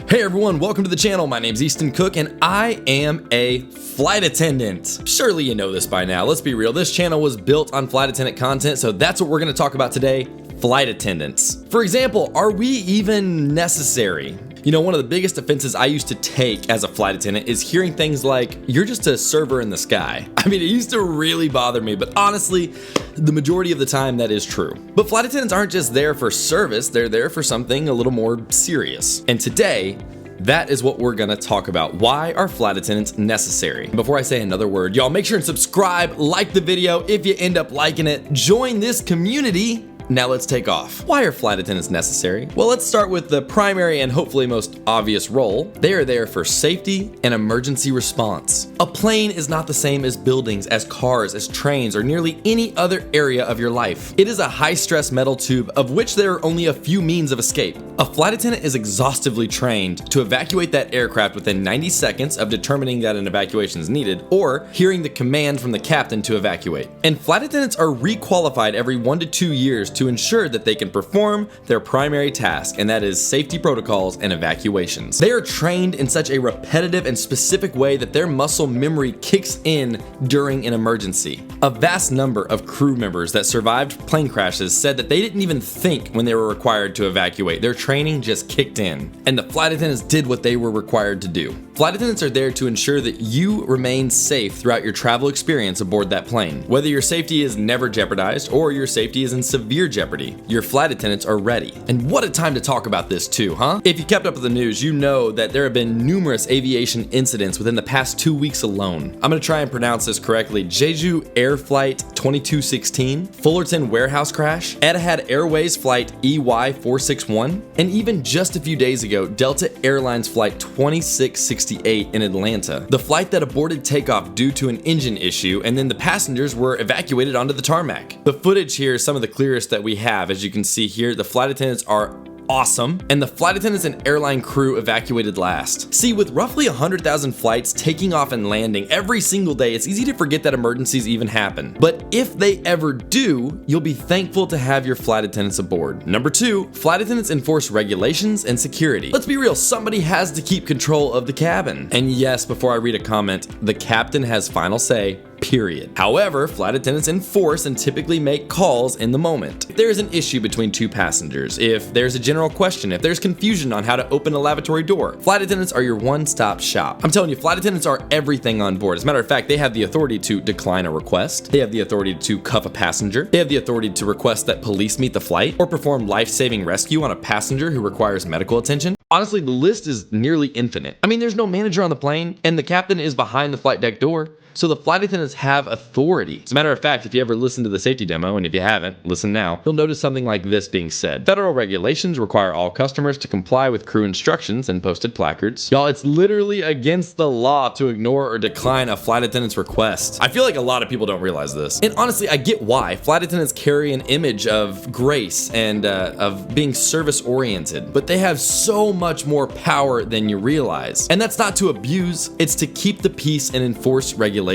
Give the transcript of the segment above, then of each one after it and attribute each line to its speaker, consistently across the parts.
Speaker 1: Hey everyone, welcome to the channel. My name's Easton Cook and I am a flight attendant. Surely you know this by now. Let's be real, this channel was built on flight attendant content, so that's what we're going to talk about today, flight attendants. For example, are we even necessary? You know, one of the biggest offenses I used to take as a flight attendant is hearing things like, you're just a server in the sky. I mean, it used to really bother me, but honestly, the majority of the time that is true. But flight attendants aren't just there for service, they're there for something a little more serious. And today, that is what we're gonna talk about. Why are flight attendants necessary? Before I say another word, y'all make sure and subscribe, like the video if you end up liking it, join this community. Now let's take off. Why are flight attendants necessary? Well, let's start with the primary and hopefully most obvious role. They are there for safety and emergency response. A plane is not the same as buildings, as cars, as trains, or nearly any other area of your life. It is a high-stress metal tube of which there are only a few means of escape. A flight attendant is exhaustively trained to evacuate that aircraft within 90 seconds of determining that an evacuation is needed or hearing the command from the captain to evacuate. And flight attendants are requalified every 1 to 2 years to ensure that they can perform their primary task, and that is safety protocols and evacuations. They are trained in such a repetitive and specific way that their muscle memory kicks in during an emergency. A vast number of crew members that survived plane crashes said that they didn't even think when they were required to evacuate. Their training just kicked in, and the flight attendants did what they were required to do. Flight attendants are there to ensure that you remain safe throughout your travel experience aboard that plane. Whether your safety is never jeopardized or your safety is in severe jeopardy, your flight attendants are ready. And what a time to talk about this too, huh? If you kept up with the news, you know that there have been numerous aviation incidents within the past 2 weeks alone. I'm gonna try and pronounce this correctly. Jeju Air Flight 2216, Fullerton Warehouse Crash, Etihad Airways Flight EY461, and even just a few days ago, Delta Airlines Flight 2668 in Atlanta. The flight that aborted takeoff due to an engine issue, and then the passengers were evacuated onto the tarmac. The footage here is some of the clearest that we have. As you can see here, the flight attendants are awesome, and the flight attendants and airline crew evacuated last. See, with roughly 100,000 flights taking off and landing every single day, it's easy to forget that emergencies even happen. But if they ever do, you'll be thankful to have your flight attendants aboard. Number 2, flight attendants enforce regulations and security. Let's be real, somebody has to keep control of the cabin. And yes, before I read a comment, the captain has final say. Period. However, flight attendants enforce and typically make calls in the moment. If there is an issue between two passengers, if there's a general question, if there's confusion on how to open a lavatory door, flight attendants are your one-stop shop. I'm telling you, flight attendants are everything on board. As a matter of fact, they have the authority to decline a request, they have the authority to cuff a passenger, they have the authority to request that police meet the flight, or perform life-saving rescue on a passenger who requires medical attention. Honestly, the list is nearly infinite. I mean, there's no manager on the plane, and the captain is behind the flight deck door. So the flight attendants have authority. As a matter of fact, if you ever listen to the safety demo, and if you haven't, listen now, you'll notice something like this being said. Federal regulations require all customers to comply with crew instructions and posted placards. Y'all, it's literally against the law to ignore or decline a flight attendant's request. I feel like a lot of people don't realize this. And honestly, I get why. Flight attendants carry an image of grace and of being service-oriented, but they have so much more power than you realize. And that's not to abuse, it's to keep the peace and enforce regulations.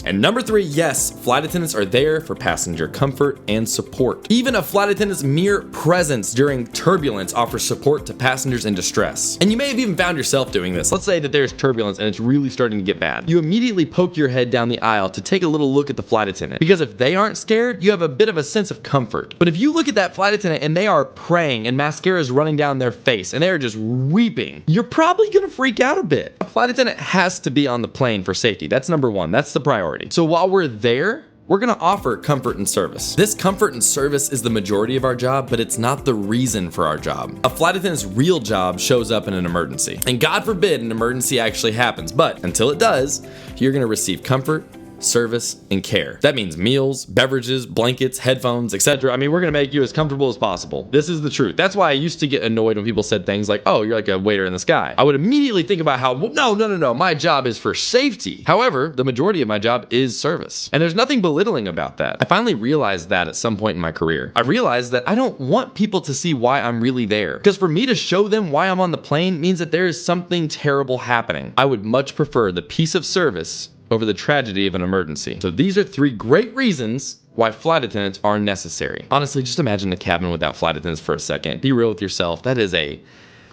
Speaker 1: And number 3, yes, flight attendants are there for passenger comfort and support. Even a flight attendant's mere presence during turbulence offers support to passengers in distress. And you may have even found yourself doing this. Let's say that there's turbulence and it's really starting to get bad. You immediately poke your head down the aisle to take a little look at the flight attendant. Because if they aren't scared, you have a bit of a sense of comfort. But if you look at that flight attendant and they are praying and mascara is running down their face and they're just weeping, you're probably gonna freak out a bit. A flight attendant has to be on the plane for safety. That's number 1. That's the priority. So while we're there, we're gonna offer comfort and service. This comfort and service is the majority of our job, but it's not the reason for our job. A flight attendant's real job shows up in an emergency. And God forbid an emergency actually happens, but until it does, you're gonna receive comfort, service, and care. That means meals, beverages, blankets, headphones, etc. I mean, we're gonna make you as comfortable as possible. This is the truth. That's why I used to get annoyed when people said things like, oh, you're like a waiter in the sky. I would immediately think about how, well, no, my job is for safety. However, the majority of my job is service. And there's nothing belittling about that. I finally realized that at some point in my career. I realized that I don't want people to see why I'm really there. Because for me to show them why I'm on the plane means that there is something terrible happening. I would much prefer the peace of service over the tragedy of an emergency. So these are 3 great reasons why flight attendants are necessary. Honestly, just imagine a cabin without flight attendants for a second. Be real with yourself. That is a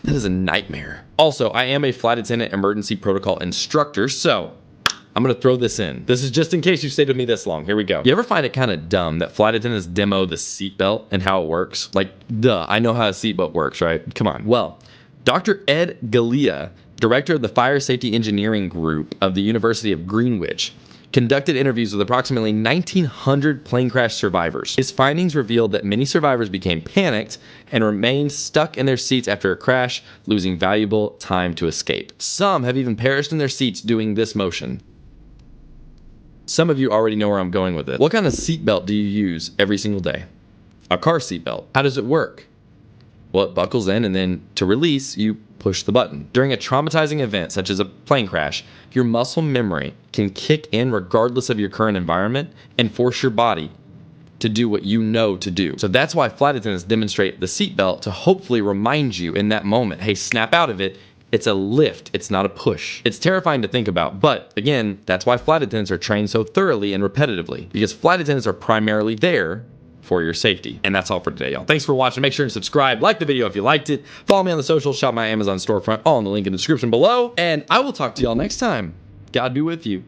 Speaker 1: That is a nightmare. Also, I am a flight attendant emergency protocol instructor, so I'm gonna throw this in. This is just in case you stayed with me this long. Here we go. You ever find it kind of dumb that flight attendants demo the seatbelt and how it works? Like, duh, I know how a seatbelt works, right? Come on. Well, Dr. Ed Galea, director of the Fire Safety Engineering Group of the University of Greenwich, conducted interviews with approximately 1,900 plane crash survivors. His findings revealed that many survivors became panicked and remained stuck in their seats after a crash, losing valuable time to escape. Some have even perished in their seats doing this motion. Some of you already know where I'm going with it. What kind of seatbelt do you use every single day? A car seatbelt. How does it work? Well, it buckles in, and then to release, you push the button. During a traumatizing event such as a plane crash, your muscle memory can kick in regardless of your current environment and force your body to do what you know to do. So that's why flight attendants demonstrate the seatbelt to hopefully remind you in that moment, hey, snap out of it. It's a lift, it's not a push. It's terrifying to think about, but again, that's why flight attendants are trained so thoroughly and repetitively, because flight attendants are primarily there for your safety. And that's all for today, y'all. Thanks for watching. Make sure to subscribe, like the video if you liked it, follow me on the socials, shop my Amazon storefront, all in the link in the description below, and I will talk to y'all next time. God be with you.